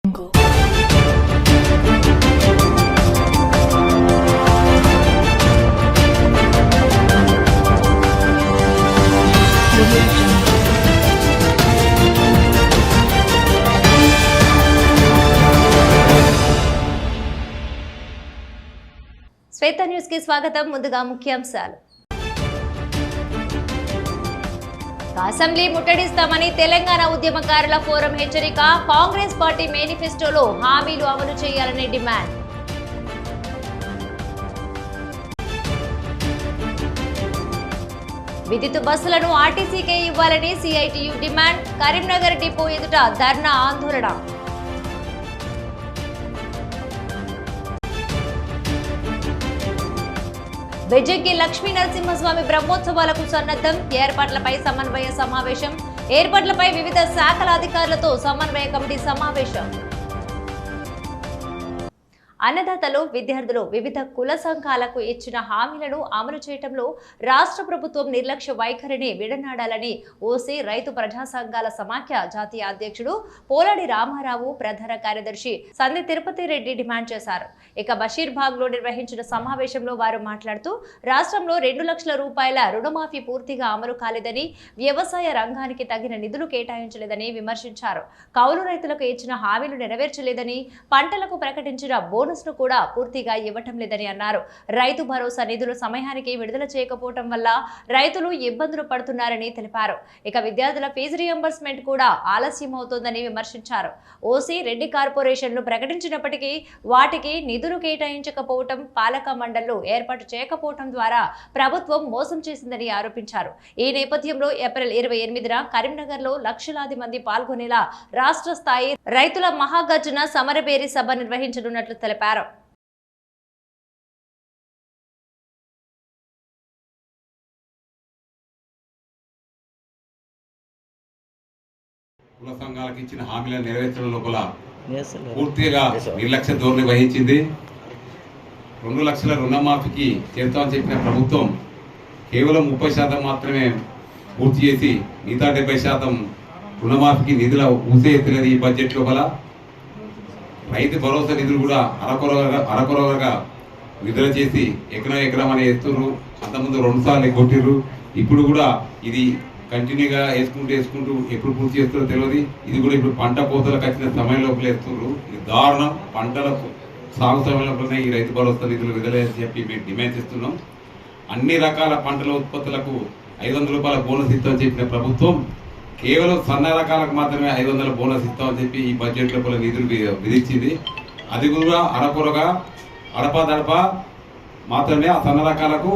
శ్వేత news కి స్వాగతం. ముందుగా ముఖ్యాంశాలు. అసెంబ్లీ ముట్టడిస్తామని తెలంగాణ ఉద్యమకారుల ఫోరం హెచ్చరిక. కాంగ్రెస్ పార్టీ మేనిఫెస్టోలో హామీలు అమలు చేయాలని డిమాండ్. విద్యుత్ బస్సులను ఆర్టీసీకే ఇవ్వాలని సిఐటియు డిమాండ్. కరీంనగర్ డిపో ఎదుట ధర్నా ఆందోళన. బెజ్జంకి లక్ష్మీ నరసింహస్వామి బ్రహ్మోత్సవాలకు సన్నద్ధం. ఏర్పాట్లపై సమన్వయ సమావేశం. ఏర్పాట్లపై వివిధ శాఖల అధికారులతో సమన్వయ కమిటీ సమావేశం. అన్నదాతలు, విద్యార్థులు వివిధ కుల సంఘాలకు ఇచ్చిన హామీలను అమలు చేయడంలో రాష్ట్ర ప్రభుత్వం నిర్లక్ష్య వైఖరిని విడనాడాలని ఓసీ రైతు ప్రజా సంఘాల సమాఖ్య జాతీయ అధ్యక్షుడు పోలాడి రామారావు, ప్రధాన కార్యదర్శి సంది తిరుపతి రెడ్డి డిమాండ్ చేశారు. ఇక బషీర్బాగ్ లో నిర్వహించిన సమావేశంలో వారు మాట్లాడుతూ రాష్ట్రంలో 2 లక్షల రూపాయల రుణమాఫీ పూర్తిగా అమలు కాలేదని, వ్యవసాయ రంగానికి తగిన నిధులు కేటాయించలేదని విమర్శించారు. కౌలు రైతులకు ఇచ్చిన హామీలు నెరవేర్చలేదని, పంటలకు ప్రకటించిన బోనస్ ను కూడా పూర్తిగా ఇవ్వటం లేదని అన్నారు. రైతు భరోసా నిధులు సమయానికి విడుదల చేయకపోవటం వల్ల రైతులు ఇబ్బందులు పడుతున్నారని తెలిపారు. ఇక విద్యార్థుల ఫీజు రియంబర్స్మెంట్ కూడా ఆలస్యం అవుతోందని విమర్శించారు. ఓసీ, రెడ్డి కార్పొరేషన్లు ప్రకటించినప్పటికీ వాటికి నిధులు కేటాయించకపోవటం, పాలక మండళ్లు ఏర్పాటు చేయకపోవటం ద్వారా ప్రభుత్వం మోసం చేసిందని ఆరోపించారు. ఈ నేపథ్యంలో ఏప్రిల్ 28న కరీంనగర్ లో లక్షలాది మంది పాల్గొనేలా రాష్ట్ర స్థాయి రైతుల మహాగర్జన సమరబేరి సభ నిర్వహించనున్నట్లు తెలిపారు. కుల సంఘాలకు ఇచ్చిన హామీలను నెరవేర్చడం లోపల పూర్తిగా నిర్లక్ష్య ధోరణి వహించింది. 2 లక్షల రుణమాఫీకి చేస్తామని చెప్పిన ప్రభుత్వం కేవలం 30% మాత్రమే పూర్తి చేసి మిగతా 70% రుణమాఫీకి నిధుల ఊసే ఎత్తినది. ఈ బడ్జెట్ లోపల రైతు భరోసా నిధులు కూడా అరకొరగా విడుదల చేసి ఎకరం అని ఎత్తుర్రు. అంతకుముందు 2 సార్లు కొట్టిర్రు. ఇప్పుడు కూడా ఇది కంటిన్యూగా వేసుకుంటూ ఎప్పుడు పూర్తి చేస్తారో తెలియదు. ఇది కూడా ఇప్పుడు పంట కోతలకు వచ్చిన సమయం లోపల వేస్తున్నారు. ఇది దారుణం. పంటలకు సాగు సమయంలోనే ఈ రైతు భరోసా నిధులు విడుదల చెప్పి మేము డిమాండ్ చేస్తున్నాం. అన్ని రకాల పంటల ఉత్పత్తులకు 500 రూపాయల బోనస్ ఇస్తామని చెప్పిన ప్రభుత్వం కేవలం సన్న రకాలకు మాత్రమే 500 బోనస్ ఇస్తామని చెప్పి ఈ బడ్జెట్ లోపల నిధులు విధించింది. అది కూడా అరకొరగా అడపదడప మాత్రమే ఆ సన్న రకాలకు.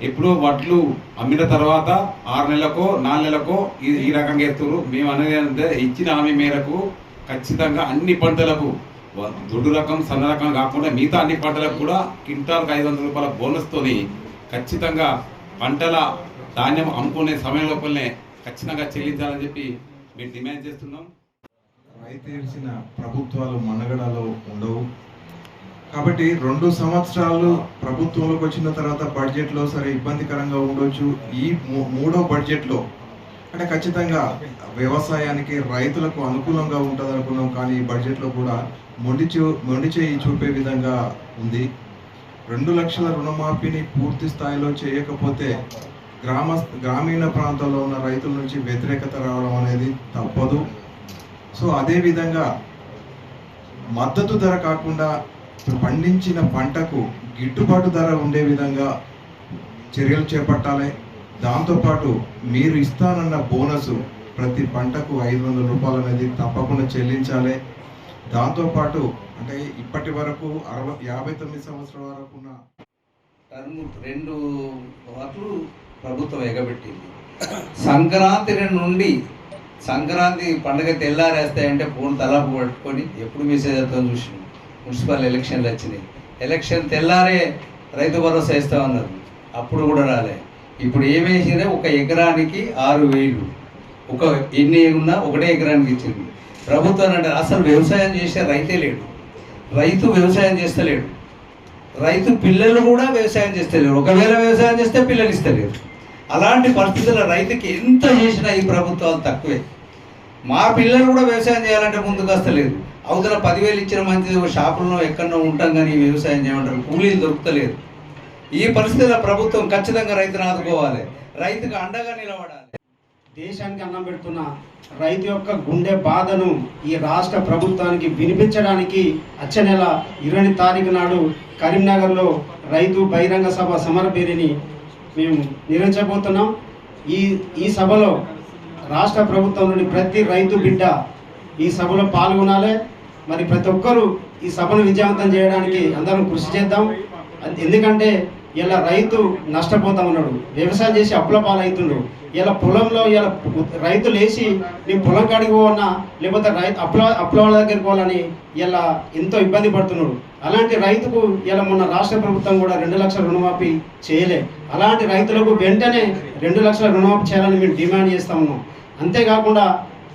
ఎప్పుడు వడ్లు అమ్మిన తర్వాత 6 నెలలకో 4 నెలలకో ఈ రకంగా ఎత్తున్నారు. మేము అనేది అంటే ఇచ్చిన హామీ మేరకు ఖచ్చితంగా అన్ని పంటలకు దొడ్డు రకం, సన్న రకం కాకుండా మిగతా అన్ని పంటలకు కూడా క్వింటాల్కి 500 రూపాయల బోనస్తోని ఖచ్చితంగా పంటల ధాన్యం అమ్ముకునే సమయం లోపలనే ఖచ్చితంగా చెల్లించాలని చెప్పి మేము డిమాండ్ చేస్తున్నాం. రైతు ఇచ్చిన ప్రభుత్వాలు మన్నగడలో ఉండవు కాబట్టి 2 సంవత్సరాలు ప్రభుత్వంలోకి వచ్చిన తర్వాత బడ్జెట్లో సరే ఇబ్బందికరంగా ఉండొచ్చు. ఈ 3వ బడ్జెట్లో అంటే ఖచ్చితంగా వ్యవసాయానికి రైతులకు అనుకూలంగా ఉంటుంది అనుకున్నాం. కానీ ఈ బడ్జెట్లో కూడా మొండి చేయి చూపే విధంగా ఉంది. 2 లక్షల రుణమాఫీని పూర్తి స్థాయిలో చేయకపోతే గ్రామీణ ప్రాంతాల్లో ఉన్న రైతుల నుంచి వ్యతిరేకత రావడం అనేది తప్పదు. సో అదేవిధంగా మద్దతు ధర కాకుండా పండించిన పంటకు గిట్టుబాటు ధర ఉండే విధంగా చర్యలు చేపట్టాలి. దాంతోపాటు మీరు ఇస్తానన్న బోనస్ ప్రతి పంటకు 500 రూపాయలు అనేది తప్పకుండా చెల్లించాలి. దాంతోపాటు అంటే ఇప్పటి వరకు 59 సంవత్సరాల వరకు ఉన్న టర్మ్ 2 వాట్లు ప్రభుత్వం ఎగబెట్టింది. సంక్రాంతి నుండి సంక్రాంతి పండుగ తెల్లారేస్తాయంటే ఫోన్ తలాపు పట్టుకొని ఎప్పుడు మెసేజ్ అవుతుందో చూసి మున్సిపల్ ఎలక్షన్లు వచ్చినాయి. ఎలక్షన్ తెల్లారే రైతు భరోసా ఇస్తామన్నారు. అప్పుడు కూడా రాలే. ఇప్పుడు ఏమేసినా 1 ఎకరానికి 6,000 ఎన్ని ఉన్నా 1 ఎకరానికి ఇచ్చింది ప్రభుత్వం. అంటే అసలు వ్యవసాయం చేసే రైతే లేడు. రైతు వ్యవసాయం చేస్తలేడు. రైతు పిల్లలు కూడా వ్యవసాయం చేస్తలేరు. ఒకవేళ వ్యవసాయం చేస్తే పిల్లలు ఇస్తలేరు. అలాంటి పరిస్థితుల్లో రైతుకి ఎంత చేసినా ఈ ప్రభుత్వాలు తక్కువే. మా పిల్లలు కూడా వ్యవసాయం చేయాలంటే ముందుకు వస్తలేదు. అవతల 10,000 ఇచ్చిన మంచిది షాపుల్లో ఎక్కడో ఉంటాం కానీ వ్యవసాయం చేయమంటారు, కూలీలు దొరుకుతలేదు. ఈ పరిస్థితుల్లో ప్రభుత్వం ఖచ్చితంగా రైతును ఆదుకోవాలి, రైతుకు అండగా నిలబడాలి. దేశానికి అన్నం పెడుతున్న రైతు యొక్క గుండె బాధను ఈ రాష్ట్ర ప్రభుత్వానికి వినిపించడానికి వచ్చే నెల 20 తారీఖు నాడు కరీంనగర్లో రైతు బహిరంగ సభ సమరభేరిని మేము నిర్వహించబోతున్నాం. ఈ సభలో రాష్ట్ర ప్రభుత్వం నుండి ప్రతి రైతు బిడ్డ ఈ సభలో పాల్గొనాలి. మరి ప్రతి ఒక్కరూ ఈ సభను విజయవంతం చేయడానికి అందరం కృషి చేద్దాం. ఎందుకంటే ఇలా రైతు నష్టపోతా ఉన్నాడు, వ్యవసాయం చేసి అప్పుల పాలవుతుండ్రు. ఇలా పొలంలో ఇలా రైతు లేచి నేను పొలం కాడికి పోవన్నా లేకపోతే అప్పుల వాళ్ళ దగ్గరికి పోవాలని ఇలా ఎంతో ఇబ్బంది పడుతున్నాడు. అలాంటి రైతుకు ఇలా మొన్న రాష్ట్ర ప్రభుత్వం కూడా 2 లక్షల రుణమాఫీ చేయలే. అలాంటి రైతులకు వెంటనే 2 లక్షల రుణమాఫీ చేయాలని మేము డిమాండ్ చేస్తూ ఉన్నాం. అంతేకాకుండా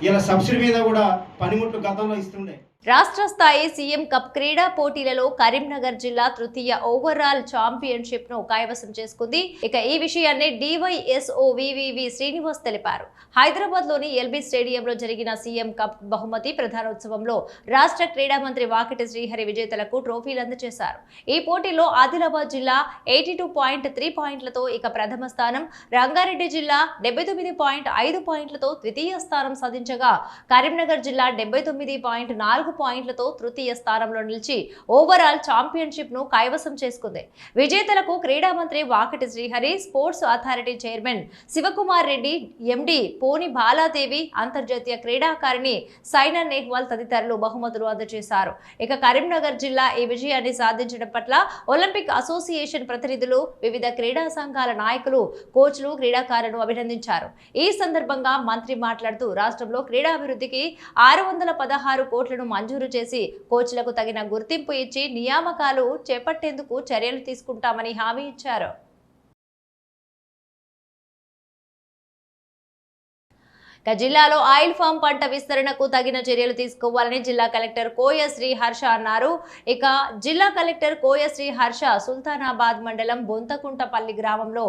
ఇలా సబ్సిడీ మీద కూడా పనిముట్లు గతంలో ఇస్తుండే. రాష్ట్ర స్థాయి సీఎం కప్ క్రీడా పోటీలలో కరీంనగర్ జిల్లా తృతీయ ఓవరాల్ ఛాంపియన్షిప్ ను కైవసం చేసుకుంది. ఇక ఈ విషయాన్ని డివైఎస్ఓ వివివి శ్రీనివాస్ తెలిపారు. హైదరాబాద్ లోని ఎల్బీ స్టేడియంలో జరిగిన సీఎం కప్ బహుమతి ప్రధానోత్సవంలో రాష్ట్ర క్రీడా మంత్రి వాకిటి శ్రీహరి విజేతలకు ట్రోఫీలు అందజేశారు. ఈ పోటీలో ఆదిలాబాద్ జిల్లా 82.3 పాయింట్లతో ఇక ప్రథమ స్థానం, రంగారెడ్డి జిల్లా 79.5 పాయింట్లతో ద్వితీయ స్థానం సాధించగా కరీంనగర్ జిల్లా 79.4 పాయింట్లతో తృతీయ స్థానంలో నిలిచి ఓవరాల్ ఛాంపియన్షిప్ ను కైవసం చేసుకుంది. విజేతలకు క్రీడా మంత్రి Vakiti Srihari, sports authority chairman Sivakumar Reddy, MD Poni Baladevi, అంతర్జాతీయ క్రీడాకారిణి సైనా నెహ్వాల్ తదితరులు బహుమతులు అందజేశారు. ఇక కరీంనగర్ జిల్లా ఈ విజయాన్ని సాధించడం పట్ల ఒలింపిక్ అసోసియేషన్ ప్రతినిధులు, వివిధ క్రీడా సంఘాల నాయకులు, కోచ్లు, క్రీడాకారులను అభినందించారు. ఈ సందర్భంగా మంత్రి మాట్లాడుతూ రాష్ట్రంలో క్రీడాభివృద్ధికి 616 కోట్లను మంజూరు చేసి కోచ్లకు తగిన గుర్తింపు ఇచ్చి నియామకాలు చేపట్టేందుకు చర్యలు తీసుకుంటామని హామీ ఇచ్చారు. జిల్లాలో ఆయిల్ ఫామ్ పంట విస్తరణకు తగిన చర్యలు తీసుకోవాలని జిల్లా కలెక్టర్ కోయ శ్రీ హర్ష అన్నారు. ఇక జిల్లా కలెక్టర్ కోయ శ్రీ హర్ష సుల్తానాబాద్ మండలం బొంతకుంటపల్లి గ్రామంలో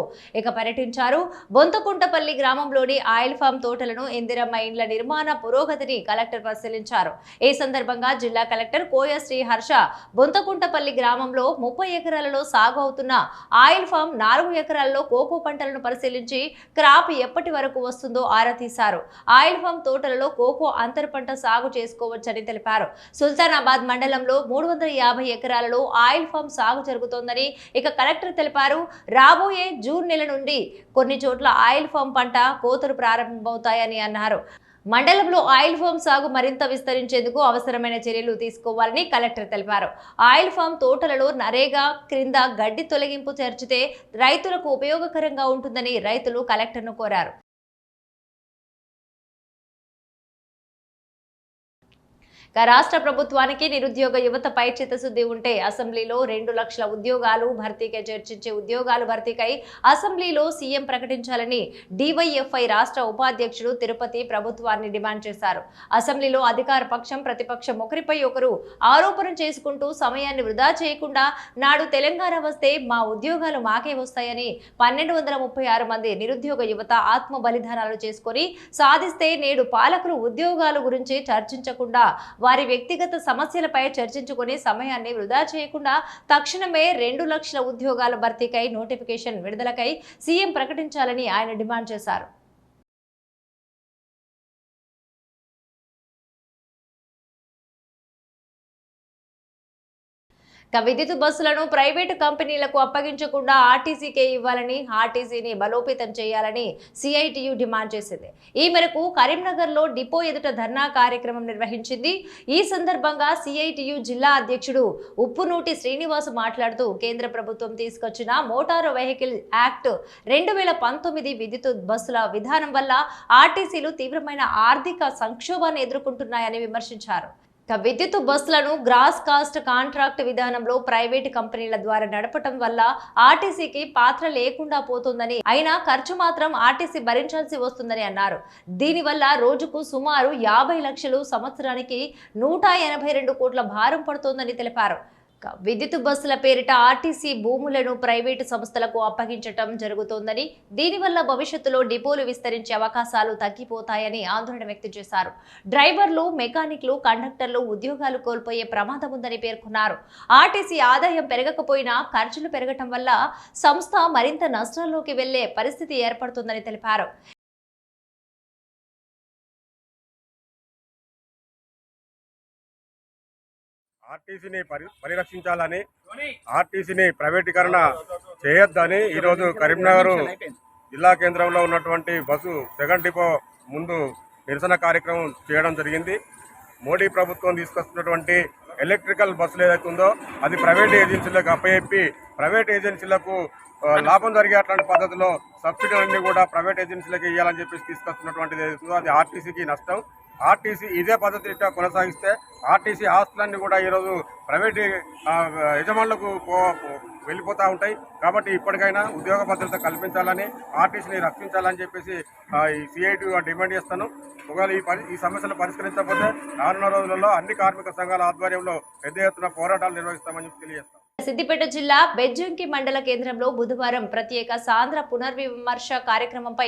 పర్యటించారు. బొంతకుంటపల్లి గ్రామంలోని ఆయిల్ ఫామ్ తోటలను, ఇందిరమ్మ ఇండ్ల నిర్మాణ పురోగతిని కలెక్టర్ పరిశీలించారు. ఈ సందర్భంగా జిల్లా కలెక్టర్ కోయ శ్రీ హర్ష బొంతకుంటపల్లి గ్రామంలో 30 ఎకరాలలో సాగు అవుతున్న ఆయిల్ ఫామ్ 4 ఎకరాల్లో కోకో పంటలను పరిశీలించి క్రాప్ ఎప్పటి వరకు వస్తుందో ఆరా తీశారు. ఆయిల్ ఫామ్ తోటలలో కోకో అంతర పంట సాగు చేసుకోవచ్చని తెలిపారు. సుల్తానాబాద్ మండలంలో 350 ఎకరాలలో ఆయిల్ ఫామ్ సాగు జరుగుతోందని కలెక్టర్ తెలిపారు. రాబోయే జూన్ నెల నుండి కొన్ని చోట్ల ఆయిల్ ఫామ్ పంట కోతలు ప్రారంభమవుతాయని అన్నారు. మండలంలో ఆయిల్ ఫామ్ సాగు మరింత విస్తరించేందుకు అవసరమైన చర్యలు తీసుకోవాలని కలెక్టర్ తెలిపారు. ఆయిల్ ఫామ్ తోటలలో నరేగా క్రింద గడ్డి తొలగింపు చేర్చితే రైతులకు ఉపయోగకరంగా ఉంటుందని రైతులు కలెక్టర్ను కోరారు. రాష్ట్ర ప్రభుత్వానికి నిరుద్యోగ యువతపై చిత్తశుద్ధి ఉంటే అసెంబ్లీలో 2 లక్షల ఉద్యోగాలు భర్తీకై చర్చించే ఉద్యోగాల భర్తీకై అసెంబ్లీలో సీఎం ప్రకటించాలని డివైఎఫ్ఐ రాష్ట్ర ఉపాధ్యక్షుడు తిరుపతి ప్రభుత్వాన్ని డిమాండ్ చేశారు. అసెంబ్లీలో అధికార పక్షం, ప్రతిపక్షం ఒకరిపై ఒకరు ఆరోపణ చేసుకుంటూ సమయాన్ని వృధా చేయకుండా నాడు తెలంగాణ వస్తే మా ఉద్యోగాలు మాకే వస్తాయని 1236 మంది నిరుద్యోగ యువత ఆత్మ బలిదానాలు చేసుకొని సాధిస్తే నేడు పాలకులు ఉద్యోగాల గురించి చర్చించకుండా వారి వ్యక్తిగత సమస్యలపై చర్చించుకునే సమయాన్ని వృధా చేయకుండా తక్షణమే 2 లక్షల ఉద్యోగాల భర్తీకై నోటిఫికేషన్ విడుదలకై సీఎం ప్రకటించాలని ఆయన డిమాండ్ చేశారు. విద్యుత్ బస్సులను ప్రైవేటు కంపెనీలకు అప్పగించకుండా ఆర్టీసీకే ఇవ్వాలని, ఆర్టీసీని బలోపేతం చేయాలని సిఐటియు డిమాండ్ చేసింది. ఈ మేరకు కరీంనగర్లో డిపో ఎదుట ధర్నా కార్యక్రమం నిర్వహించింది. ఈ సందర్భంగా సిఐటియు జిల్లా అధ్యక్షుడు ఉప్పునూటి శ్రీనివాస్ మాట్లాడుతూ కేంద్ర ప్రభుత్వం తీసుకొచ్చిన మోటారు వెహికల్ యాక్ట్ 2019 విద్యుత్ బస్సుల విధానం వల్ల ఆర్టీసీలు తీవ్రమైన ఆర్థిక సంక్షోభాన్ని ఎదుర్కొంటున్నాయని విమర్శించారు. విద్యుత్ బస్సులను గ్రాస్ కాస్ట్ కాంట్రాక్ట్ విధానంలో ప్రైవేటు కంపెనీల ద్వారా నడపటం వల్ల ఆర్టీసీకి పాత్ర లేకుండా పోతుందని, అయినా ఖర్చు మాత్రం ఆర్టీసీ భరించాల్సి వస్తుందని అన్నారు. దీనివల్ల రోజుకు సుమారు 50 లక్షలు, సంవత్సరానికి 182 కోట్ల భారం పడుతోందని తెలిపారు. విద్యుత్ బస్సుల పేరిట ఆర్టీసీ భూములను ప్రైవేటు సంస్థలకు అప్పగించటం జరుగుతోందని, దీనివల్ల భవిష్యత్తులో డిపోలు విస్తరించే అవకాశాలు తగ్గిపోతాయని ఆందోళన వ్యక్తం చేశారు. డ్రైవర్లు, మెకానిక్లు, కండక్టర్లు ఉద్యోగాలు కోల్పోయే ప్రమాదం ఉందని పేర్కొన్నారు. ఆర్టీసీ ఆదాయం పెరగకపోయినా ఖర్చులు పెరగటం వల్ల సంస్థ మరింత నష్టాల్లోకి వెళ్లే పరిస్థితి ఏర్పడుతుందని తెలిపారు. ఆర్టీసీని పరిరక్షించాలని, ఆర్టీసీని ప్రైవేటీకరణ చేయొద్దని ఈరోజు కరీంనగర్ జిల్లా కేంద్రంలో ఉన్నటువంటి బస్సు సెకండ్ డిపో ముందు నిరసన కార్యక్రమం చేయడం జరిగింది. మోడీ ప్రభుత్వం తీసుకొస్తున్నటువంటి ఎలక్ట్రికల్ బస్సులు ఏదైతే ఉందో అది ప్రైవేట్ ఏజెన్సీలకు అప్పచెప్పి ప్రైవేట్ ఏజెన్సీలకు లాభం జరిగే అట్లాంటి పద్ధతిలో సబ్సిడీలన్నీ కూడా ప్రైవేట్ ఏజెన్సీలకు ఇవ్వాలని చెప్పేసి తీసుకొస్తున్నటువంటిది ఏదైతుందో అది ఆర్టీసీకి నష్టం. ఆర్టీసీ ఇదే పద్ధతి ఇట్లా కొనసాగిస్తే ఆర్టీసీ ఆస్తులన్నీ కూడా ఈరోజు ప్రైవేట్ యజమానులకు వెళ్ళిపోతూ ఉంటాయి. కాబట్టి ఇప్పటికైనా ఉద్యోగ భద్రత కల్పించాలని, ఆర్టీసీని రక్షించాలని చెప్పేసి ఈ సిఐటి డిమాండ్ చేస్తాను. ఒకవేళ ఈ సమస్యలు పరిష్కరించకపోతే రానున్న రోజులలో అన్ని కార్మిక సంఘాల ఆధ్వర్యంలో పెద్ద ఎత్తున పోరాటాలు నిర్వహిస్తామని తెలియజేస్తాం. సిద్దిపేట జిల్లా బెజ్జంకి మండల కేంద్రంలో బుధవారం ప్రత్యేక సాంద్ర పునర్విమర్శ కార్యక్రమంపై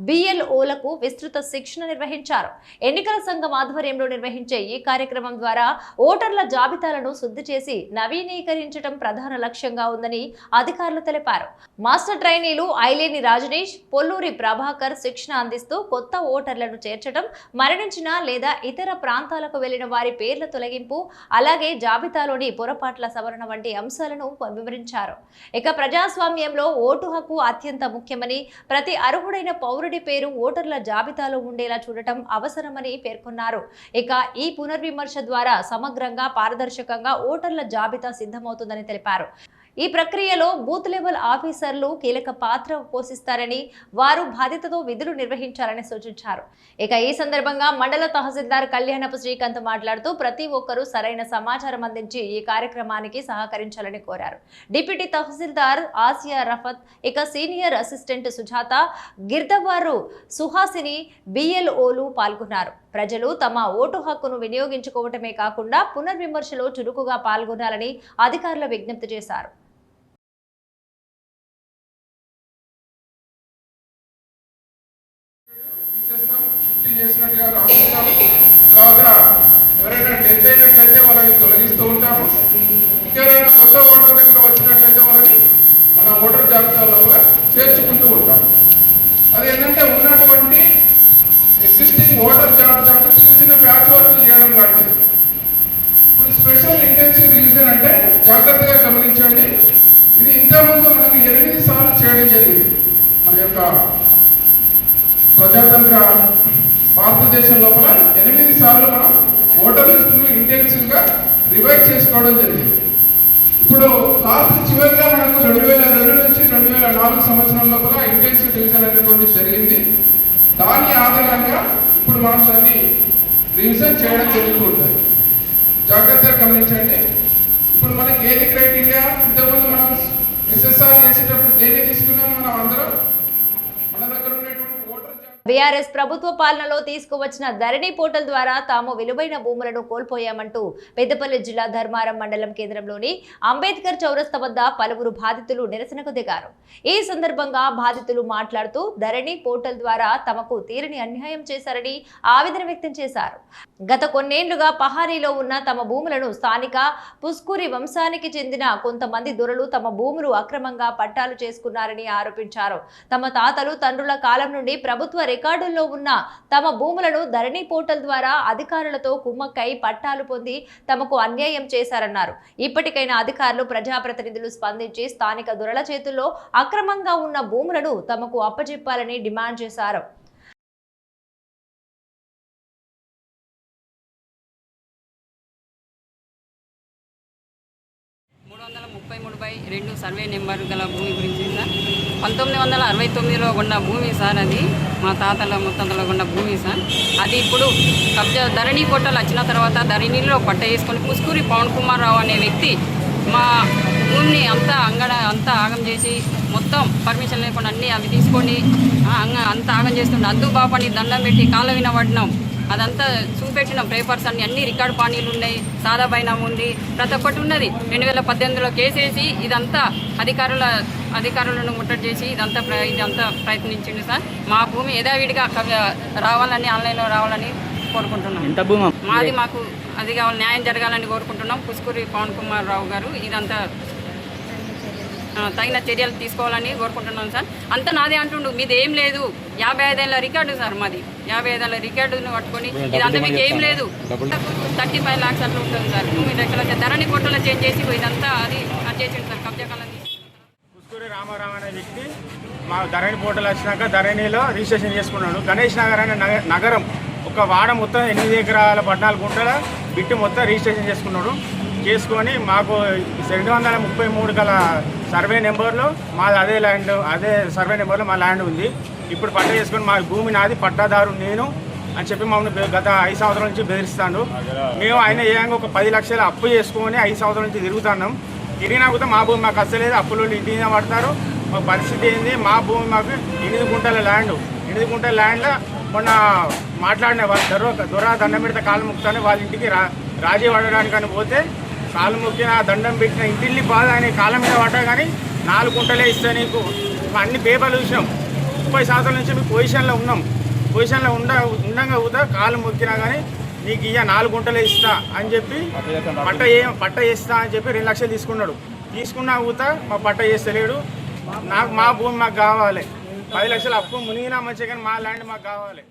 బిఎల్ఓలకు విస్తృత శిక్షణ నిర్వహించారు. ఎన్నికల సంఘం ఆధ్వర్యంలో నిర్వహించే ఈ కార్యక్రమం ద్వారా ఓటర్ల జాబితాలను శుద్ధి చేసి నవీకరించడం ప్రధాన లక్ష్యంగా ఉందని అధికారులు తెలిపారు. మాస్టర్ ట్రైనీలు ఐలేని రాజనీష్, పొల్లూరి ప్రభాకర్ శిక్షణ అందిస్తూ కొత్త ఓటర్లను చేర్చడం, మరణించిన లేదా ఇతర ప్రాంతాలకు వెళ్లిన వారి పేర్ల తొలగింపు, అలాగే జాబితాలోని పొరపాట్ల సవరణ వంటి అంశాలను వివరించారు. ఇక ప్రజాస్వామ్యంలో ఓటు హక్కు అత్యంత ముఖ్యమని, ప్రతి అర్హుడైన పౌరుడి పేరు ఓటర్ల జాబితాలో ఉండేలా చూడటం అవసరమని పేర్కొన్నారు. ఇక ఈ పునర్విమర్శ ద్వారా సమగ్రంగా, పారదర్శకంగా ఓటర్ల జాబితా సిద్ధమవుతుందని తెలిపారు. ఈ ప్రక్రియలో బూత్ లెవెల్ ఆఫీసర్లు కీలక పాత్ర పోషిస్తారని, వారు బాధ్యతతో విధులు నిర్వహించాలని సూచించారు. ఇక ఈ సందర్భంగా మండల తహసీల్దార్ కళ్యాణపు శ్రీకాంత్ మాట్లాడుతూ ప్రతి ఒక్కరూ సరైన సమాచారం అందించి ఈ కార్యక్రమానికి సహకరించాలని కోరారు. డిప్యూటీ తహసీల్దార్ ఆసియా రఫత్, ఇక సీనియర్ అసిస్టెంట్ సుజాత, గిర్దవారు సుహాసిని, బిఎల్ఓలు పాల్గొన్నారు. ప్రజలు తమ ఓటు హక్కును వినియోగించుకోవటమే కాకుండా పునర్విమర్శలో చురుకుగా పాల్గొనాలని అధికారులు విజ్ఞప్తి చేశారు. తర్వాత ఎవరైనా డెత్ అయినట్లయితే వాళ్ళని తొలగిస్తూ ఉంటాము. ఇంకెవరైనా కొత్త ఓటర్ దగ్గర వచ్చినట్లయితే వాళ్ళని మన ఓటర్ జాబితాలో కూడా చేర్చుకుంటూ ఉంటాము. అది ఏంటంటే ఉన్నటువంటి ఎగ్జిస్టింగ్ ఓటర్ జాబితాకు చిన్న చిన్న ప్యాచ్ వర్క్లు చేయడం లాంటిది. ఇప్పుడు స్పెషల్ ఇంటెన్సివ్ రివిజన్ అంటే జాగ్రత్తగా గమనించండి. ఇది ఇంతకుముందు మనకి 8 సార్లు చేయడం జరిగింది. మన యొక్క ప్రజాతంత్ర భారతదేశం లోపల 8 సార్లు మనం ఓటర్ లిస్టును ఇంటెన్సివ్గా రివైజ్ చేసుకోవడం జరిగింది. ఇప్పుడు లాస్ట్ చివరిగా మనకు 2002 నుంచి 2004 సంవత్సరం లోపల ఇంటెన్సివ్ రివిజన్ అనేటువంటి జరిగింది. దాని ఆధారంగా ఇప్పుడు మనం దాన్ని రివిజన్ చేయడం జరుగుతూ ఉంటుంది. జాగ్రత్తగా గమనించండి. ఇప్పుడు మనకి ఏది క్రైటీరియా, ఇంతకుముందు మనం ఎస్ఎస్ఆర్ చేసేటప్పుడు దేన్ని తీసుకున్నాం, మనం అందరం మన దగ్గర ఉన్నటువంటి బీఆర్ఎస్ ప్రభుత్వ పాలనలో తీసుకువచ్చిన ధరణి పోర్టల్ ద్వారా తాము విలువైన భూములను కోల్పోయామంటూ పెద్దపల్లి జిల్లా ధర్మారం మండలం కేంద్రంలోని అంబేద్కర్ చౌరస్తా వద్ద పలువురు బాధితులు నిరసనకు దిగారు. ఈ సందర్భంగా బాధితులు మాట్లాడుతూ ధరణి పోర్టల్ ద్వారా తమకు తీరని అన్యాయం చేశారని ఆవేదన వ్యక్తం చేశారు. గత కొన్నేళ్లుగా పహారీలో ఉన్న తమ భూములను స్థానిక పుస్కూరి వంశానికి చెందిన కొంతమంది దొరలు తమ భూములు అక్రమంగా పట్టాలు చేసుకున్నారని ఆరోపించారు. తమ తాతలు తండ్రుల కాలం నుండి ప్రభుత్వ రికార్డుల్లో ఉన్న తమ భూములను ధరణి పోర్టల్ ద్వారా అధికారులతో కుమ్మక్కై పట్టాలు పొంది తమకు అన్యాయం చేశారన్నారు. ఇప్పటికైనా అధికారులు, ప్రజాప్రతినిధులు స్పందించి స్థానిక దొరల చేతుల్లో అక్రమంగా ఉన్న భూములను తమకు అప్పచెప్పాలని డిమాండ్ చేశారు. 333/2 సర్వే నెంబర్ గల భూమి గురించి సార్. 1969లో ఉన్న భూమి సార్. అది మా తాతల ముత్తాతల ఉన్న భూమి సార్. అది ఇప్పుడు కబ్జా ధరణి పోర్టల్ వచ్చిన తర్వాత ధరణిలో పట్ట వేసుకొని పుస్కూరి పవన్ కుమార్ రావు అనే వ్యక్తి మా భూమిని అంతా ఆగం చేసి మొత్తం పర్మిషన్ లేకుండా అన్నీ అవి తీసుకొని అంతా ఆగం చేస్తుండే. అద్దు బాపని దండం పెట్టి కాళ్ళ వినబడినాం. అదంతా చూపెట్టినాం. పేపర్స్ అన్ని రికార్డు పానీలు ఉన్నాయి, సాదా బైనామా ఉంది, ప్రతి ఒక్కటి ఉన్నది. 2018లో కేసేసి ఇదంతా అధికారులను ముట్టడి చేసి ఇదంతా ప్రయత్నించింది సార్. మా భూమి యథావిడిగా రావాలని, ఆన్లైన్లో రావాలని కోరుకుంటున్నాం. ఎంత భూమి మాది మాకు అది కావాలి, న్యాయం జరగాలని కోరుకుంటున్నాం. పుష్కూరి పవన్ కుమార్ రావు గారు ఇదంతా తగిన చర్యలు తీసుకోవాలని కోరుకుంటున్నాం సార్. అంతా నాదే అంటుండు, మీది ఏం లేదు. 55 ఏళ్ళ రికార్డు సార్ మాది. 55 ఏళ్ళ రికార్డును పట్టుకొని ఇదంతా మీకు ఏం లేదు, 35 lakhs అట్లా ఉంటుంది సార్. భూమి దగ్గర ధరణి కోటలో చేంజ్ చేసి ఇదంతా అది చేసిండు సార్. కబ్జా కాలం పుష్కూరి రామారావు అనే వ్యక్తి మా ధరణి పోర్టల్ వచ్చినాక ధరణిలో రిజిస్ట్రేషన్ చేసుకున్నాడు. గణేష్ నగర్ అనే నగరం ఒక వాడ మొత్తం 8 ఎకరాల 14 గుంటల బిట్టు మొత్తం రిజిస్ట్రేషన్ చేసుకొని మాకు 233 గల సర్వే నెంబర్లో మాది అదే ల్యాండ్, అదే సర్వే నెంబర్లో మా ల్యాండ్ ఉంది. ఇప్పుడు పట్ట చేసుకొని మా భూమి నాది, పట్టాదారు నేను అని చెప్పి మమ్మల్ని గత 5 సంవత్సరాల నుంచి బెదిరిస్తాను. మేము ఆయన ఏకంగా ఒక 10 లక్షలు అప్పు చేసుకొని 5 సంవత్సరాల నుంచి తిరుగుతున్నాం. తిరిగినా కూడా మా భూమి మాకు అస్సలేదు, అప్పులు ఇంటి మీద పడతారు. మా పరిస్థితి ఏంది, మా భూమి మాకు 8 గుంటల ల్యాండ్, 8 గుంటల ల్యాండ్లో మొన్న మాట్లాడిన వాళ్ళు దొరా దండం పెడితే కాలు ముక్తానే వాళ్ళ ఇంటికి రాజీ పడడానికని పోతే కాలు మొక్కిన దండం పెట్టిన ఇంటిల్లి బాధ అని కాళ్ళ మీద పడ్డా కానీ 4 గుంటలే ఇస్తా నీకు. అన్ని పేపర్లు చూసినాం. 30 సంవత్సరాల నుంచి మీకు పొజిషన్లో ఉన్నాం. పొజిషన్లో ఉండగా ఊతా కాలు మొక్కినా కానీ నీకు 4 గుంటలే ఇస్తా అని చెప్పి పట్ట చేస్తా అని చెప్పి 2 లక్షలు తీసుకున్నా ఊతా మా పట్ట చేస్తలేడు. మా భూమి మాకు కావాలి. 10 లక్షల అప్పు మునిగినా మంచిగా కానీ మా ల్యాండ్ మాకు కావాలి.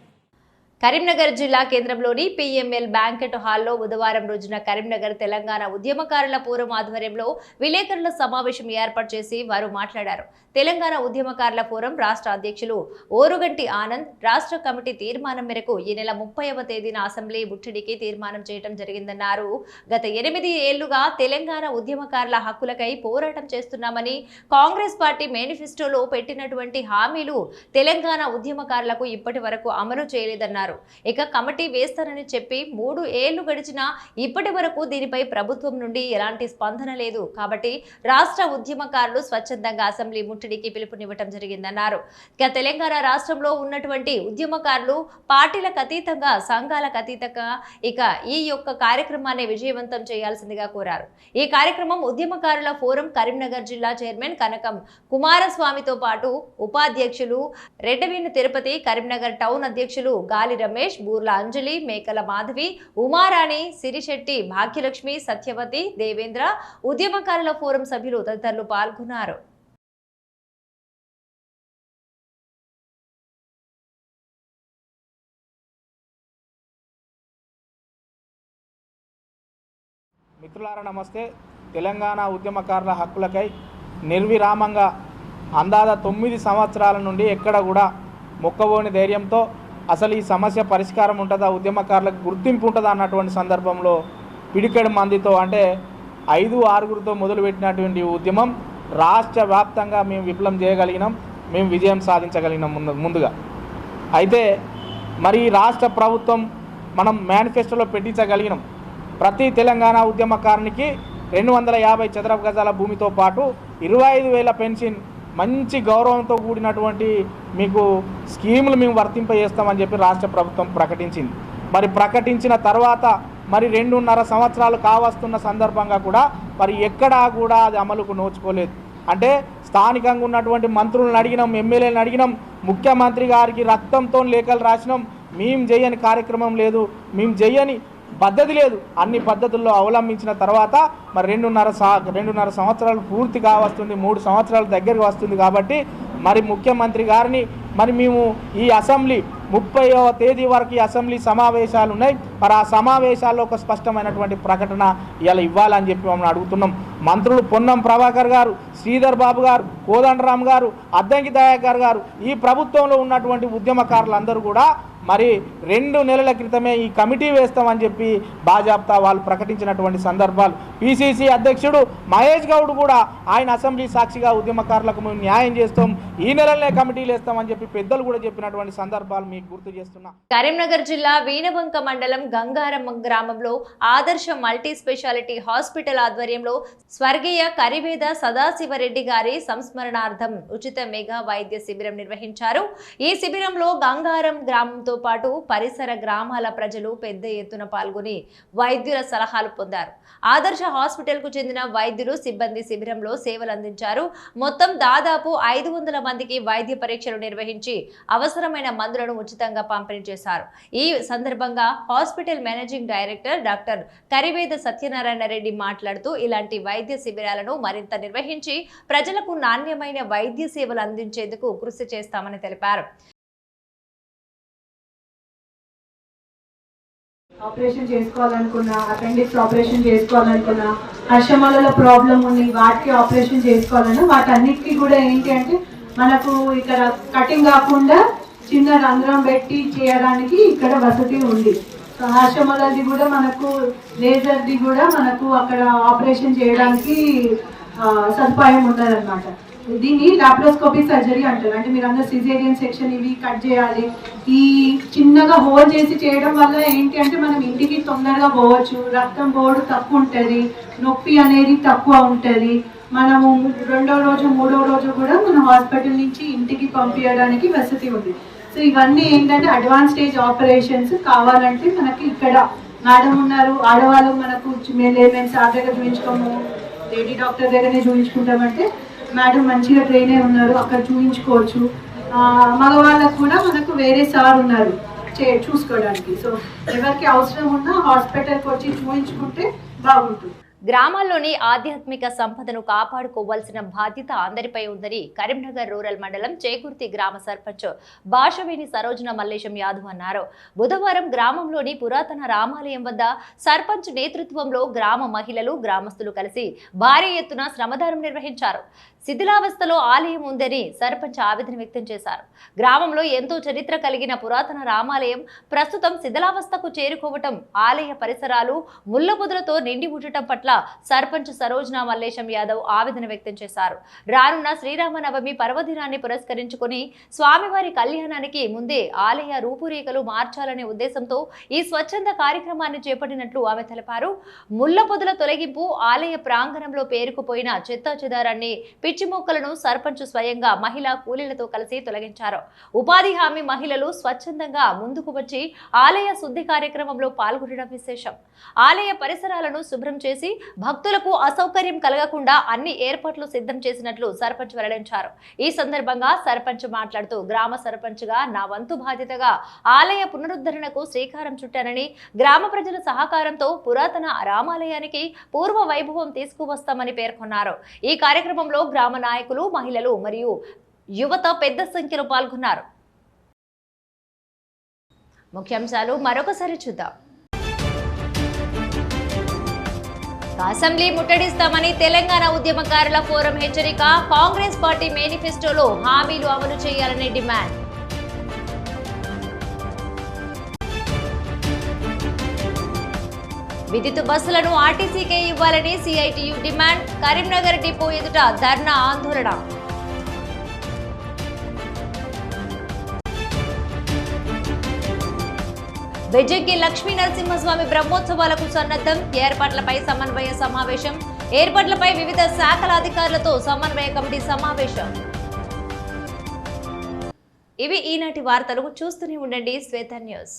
కరీంనగర్ జిల్లా కేంద్రంలోని PML బ్యాంకెట్ హాల్లో బుధవారం రోజున కరీంనగర్ తెలంగాణ ఉద్యమకారుల ఫోరం ఆధ్వర్యంలో విలేకరుల సమావేశం ఏర్పాటు చేసి వారు మాట్లాడారు. తెలంగాణ ఉద్యమకారుల ఫోరం రాష్ట్ర అధ్యక్షులు ఓరుగంటి ఆనంద్ రాష్ట్ర కమిటీ తీర్మానం మేరకు ఈ నెల 30వ తేదీన అసెంబ్లీ ముట్టడికి తీర్మానం చేయడం జరిగిందన్నారు. గత 8 ఏళ్లుగా తెలంగాణ ఉద్యమకారుల హక్కులకై పోరాటం చేస్తున్నామని, కాంగ్రెస్ పార్టీ మేనిఫెస్టోలో పెట్టినటువంటి హామీలు తెలంగాణ ఉద్యమకారులకు ఇప్పటి వరకు అమలు చేయలేదన్నారు. ఇక కమిటీ వేస్తానని చెప్పి 3 ఏళ్లు గడిచినా ఇప్పటి వరకు దీనిపై ప్రభుత్వం నుండి ఎలాంటి స్పందన లేదు. కాబట్టి రాష్ట్ర ఉద్యమకారులు స్వచ్ఛందంగా అసెంబ్లీ ముట్టడికి పిలుపునివ్వడం జరిగిందన్నారు. ఇక తెలంగాణ రాష్ట్రంలో ఉన్నటువంటి ఉద్యమకారులు పార్టీలకు అతీతంగా, సంఘాలకు అతీతంగా ఇక ఈ యొక్క కార్యక్రమాన్ని విజయవంతం చేయాల్సిందిగా కోరారు. ఈ కార్యక్రమం ఉద్యమకారుల ఫోరం కరీంనగర్ జిల్లా చైర్మన్ కనకం కుమారస్వామితో పాటు ఉపాధ్యక్షులు రెడ్డవీని తిరుపతి, కరీంనగర్ టౌన్ అధ్యక్షులు గాలి రమేష్, బూర్ల అంజలి, మేకల మాధవి, ఉమారాణి, సిరిశెట్టి, భాగ్యలక్ష్మి, సత్యవతి, దేవేంద్ర, ఉద్యమకారుల ఫోరం సభ్యులు తదితరులు పాల్గొన్నారు. మిత్రులారా నమస్తే. తెలంగాణ ఉద్యమకారుల హక్కులకై నిర్విరామంగా అందాద 9 సంవత్సరాల నుండి ఎక్కడ కూడా మొక్కబోని ధైర్యంతో అసలు ఈ సమస్య పరిష్కారం ఉంటుందా, ఉద్యమకారులకు గుర్తింపు ఉంటుందా అన్నటువంటి సందర్భంలో పిడికెడు మందితో అంటే 5-6గురితో మొదలుపెట్టినటువంటి ఉద్యమం రాష్ట్ర వ్యాప్తంగా మేము విప్లవం చేయగలిగినాం, మేము విజయం సాధించగలిగినాం ముందుగా. అయితే మరి రాష్ట్ర ప్రభుత్వం మనం మేనిఫెస్టోలో పెట్టించగలిగినాం. ప్రతి తెలంగాణ ఉద్యమకారునికి 250 చదరపు గజాల భూమితో పాటు 25,000 పెన్షన్, మంచి గౌరవంతో కూడినటువంటి మీకు స్కీములు మేము వర్తింపజేస్తామని చెప్పి రాష్ట్ర ప్రభుత్వం ప్రకటించింది. మరి ప్రకటించిన తర్వాత మరి 2.5 సంవత్సరాలు కావస్తున్న సందర్భంగా కూడా మరి ఎక్కడా కూడా అది అమలుకు నోచుకోలేదు. అంటే స్థానికంగా ఉన్నటువంటి మంత్రులను అడిగినాం, ఎమ్మెల్యేలను అడిగినాం, ముఖ్యమంత్రి గారికి రక్తంతో లేఖలు రాసినాం. మేము చేయని కార్యక్రమం లేదు, మేము చేయని పద్ధతి లేదు. అన్ని పద్ధతుల్లో అవలంబించిన తర్వాత మరి 2.5 సంవత్సరాలు పూర్తి కావస్తుంది, 3 సంవత్సరాల దగ్గరికి వస్తుంది. కాబట్టి మరి ముఖ్యమంత్రి గారిని మరి మేము ఈ అసెంబ్లీ 30వ తేదీ వరకు ఈ అసెంబ్లీ సమావేశాలు ఉన్నాయి. మరి ఆ సమావేశాల్లో ఒక స్పష్టమైనటువంటి ప్రకటన ఇలా ఇవ్వాలని చెప్పి మమ్మల్ని అడుగుతున్నాం. మంత్రులు పొన్నం ప్రభాకర్ గారు, శ్రీధర్ బాబు గారు, కోదండరామ్ గారు, అద్దంకి దయాకర్ గారు, ఈ ప్రభుత్వంలో ఉన్నటువంటి ఉద్యమకారులందరూ కూడా మరి 2 నెలల క్రితమే ఈ కమిటీ వేస్తామని చెప్పి బాజాప్తా వాళ్ళు ప్రకటించినటువంటి సందర్భాలు. పిసిసి అధ్యక్షుడు మహేష్ గౌడ్ కూడా ఆయన అసెంబ్లీ సాక్షిగా ఉద్యమకారులకు మేము న్యాయం చేస్తాం, ఈ నెలలనే కమిటీలు వేస్తామని చెప్పి పెద్దలు కూడా చెప్పినటువంటి సందర్భాలు మీకు గుర్తు చేస్తున్నా. కరీంనగర్ జిల్లా వీణవంక మండలం గంగారం గ్రామంలో ఆదర్శ మల్టీ స్పెషాలిటీ హాస్పిటల్ ఆధ్వర్యంలో స్వర్గీయ కరివేద సదాశివరెడ్డి గారి సంస్మరణార్థం ఉచిత మెగా వైద్య శిబిరం నిర్వహించారు. ఈ శిబిరంలో గంగారం గ్రామంతో గ్రామంతో పాటు పరిసర గ్రామాల ప్రజలు పెద్ద ఎత్తున పాల్గొని వైద్యుల సలహాలు పొందారు. ఆదర్శ హాస్పిటల్ కు చెందిన వైద్యులు సిబ్బంది శిబిరంలో సేవలు అందించారు. మొత్తం దాదాపు 500 మందికి వైద్య పరీక్షలు నిర్వహించి అవసరమైన మందులను ఉచితంగా పంపిణీ చేశారు. ఈ సందర్భంగా hospital managing director doctor Kariveda Satyanarayana Reddy మాట్లాడుతూ ఇలాంటి వైద్య శిబిరాలను మరింత నిర్వహించి ప్రజలకు నాణ్యమైన వైద్య సేవలు అందించేందుకు కృషి చేస్తామని తెలిపారు. ఆపరేషన్ చేసుకోవాలనుకున్నా, అపెండిక్స్ ఆపరేషన్ చేసుకోవాలనుకున్నా, హర్షమాలలో ప్రాబ్లం ఉంది వాటికి ఆపరేషన్ చేసుకోవాలన్నా వాటన్నిటికీ కూడా ఏంటి అంటే మనకు ఇక్కడ కటింగ్ కాకుండా చిన్న రంధ్రం పెట్టి చేయడానికి ఇక్కడ వసతి ఉంది. హర్షమాలది కూడా మనకు లేజర్ది కూడా మనకు అక్కడ ఆపరేషన్ చేయడానికి సదుపాయం ఉన్నదన్నమాట. దీన్ని లాప్రోస్కోపిక్ సర్జరీ అంటారు. అంటే మీరు అందరూ సిజేరియన్ సెక్షన్ ఇవి కట్ చేయాలి. ఈ చిన్నగా హోల్ చేసి చేయడం వల్ల ఏంటి అంటే మనం ఇంటికి తొందరగా పోవచ్చు, రక్తం పోవడం తక్కువ ఉంటుంది, నొప్పి అనేది తక్కువ ఉంటుంది. మనము 2వ రోజు 3వ రోజు కూడా మన హాస్పిటల్ నుంచి ఇంటికి పంపించడానికి వసతి ఉంది. సో ఇవన్నీ ఏంటంటే అడ్వాన్స్ స్టేజ్ ఆపరేషన్స్ కావాలంటే మనకి ఇక్కడ మేడం ఉన్నారు. ఆడవాళ్ళు మనకు మేము సార్ దగ్గర చూపించుకోము, లేడీ డాక్టర్ దగ్గరనే చూపించుకుంటామంటే మేడం మంచిగా ట్రైన్ అయి ఉన్నారు, అక్కడ చూపించుకోవచ్చు. మగవాళ్ళకు కూడా మనకు వేరే సార్ ఉన్నారు చూసుకోవడానికి. సో ఎవరికి అవసరం ఉన్నా హాస్పిటల్కి వచ్చి చూపించుకుంటే బాగుంటుంది. గ్రామాల్లోని ఆధ్యాత్మిక సంపదను కాపాడుకోవాల్సిన బాధ్యత అందరిపై ఉందని కరీంనగర్ రూరల్ మండలం చేకుర్తి గ్రామ సర్పంచ్ భాషవేణి సరోజన మల్లేశం యాదవ్ అన్నారు. బుధవారం గ్రామంలోని పురాతన రామాలయం వద్ద సర్పంచ్ నేతృత్వంలో గ్రామ మహిళలు గ్రామస్తులు కలిసి భారీ ఎత్తున శ్రమదానం నిర్వహించారు. శిథిలావస్థలో ఆలయం ఉందని సర్పంచ్ ఆవేదన వ్యక్తం చేశారు. గ్రామంలో ఎంతో చరిత్ర కలిగిన పురాతన రామాలయం ప్రస్తుతం శిథిలావస్థకు చేరుకోవటం, ఆలయ పరిసరాలు ముళ్ల పొదలతో నిండి ఉండటం పట్ల సర్పంచ్ సరోజన మల్లేశం యాదవ్ ఆవేదన వ్యక్తం చేశారు. రానున్న శ్రీరామనవమి పర్వదినాన్ని పురస్కరించుకుని స్వామివారి కళ్యాణానికి ముందే ఆలయ రూపురేఖలు మార్చాలనే ఉద్దేశంతో ఈ స్వచ్ఛంద కార్యక్రమాన్ని చేపట్టినట్లు ఆమె తెలిపారు. ముళ్ల పొదల తొలగింపు, ఆలయ ప్రాంగణంలో పేరుకుపోయిన చెత్తా చెదారాన్ని, పిచ్చి మొక్కలను సర్పంచ్ స్వయంగా మహిళా కూలీలతో కలిసి తొలగించారు. ఉపాధి హామీ మహిళలు స్వచ్ఛందంగా ముందుకు వచ్చి ఆలయ శుద్ధి కార్యక్రమంలో పాల్గొనడం విశేషం. ఆలయ పరిసరాలను శుభ్రం చేసి భక్తులకు అసౌకర్యం కలగకుండా అన్ని ఏర్పాట్లు సిద్ధం చేసినట్లు సర్పంచ్ వెల్లడించారు. ఈ సందర్భంగా సర్పంచ్ మాట్లాడుతూ గ్రామ సర్పంచ్గా నా వంతు బాధ్యతగా ఆలయ పునరుద్ధరణకు శ్రీకారం చుట్టానని, గ్రామ ప్రజల సహకారంతో పురాతన రామాలయానికి పూర్వ వైభవం తీసుకువస్తామని పేర్కొన్నారు. ఈ కార్యక్రమంలో గ్రామ నాయకులు, మహిళలు మరియు యువత పెద్ద సంఖ్యలో పాల్గొన్నారు. ముఖ్యాంశాలు మరొకసారి చూద్దాం. అసెంబ్లీ ముట్టడిస్తామని తెలంగాణ ఉద్యమకారుల ఫోరం హెచ్చరిక. కాంగ్రెస్ పార్టీ మేనిఫెస్టోలో హామీలు అమలు చేయాలని డిమాండ్. విద్యుత్ బస్సులను ఆర్టీసీకే ఇవ్వాలని సిఐటియు డిమాండ్. కరీంనగర్ డిపో ఎదుట ధర్నా ఆందోళన. బెజ్జంకి లక్ష్మీ నరసింహస్వామి బ్రహ్మోత్సవాలకు సన్నద్ధం. ఏర్పాట్లపై సమన్వయ సమావేశం. ఏర్పాట్లపై వివిధ శాఖల అధికారులతో సమన్వయ కమిటీ సమావేశం. ఇవి ఈనాటి వార్తలు. చూస్తూనే ఉండండి శ్వేత న్యూస్.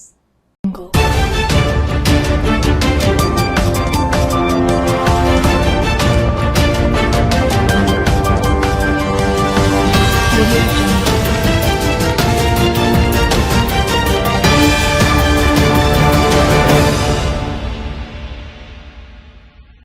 We'll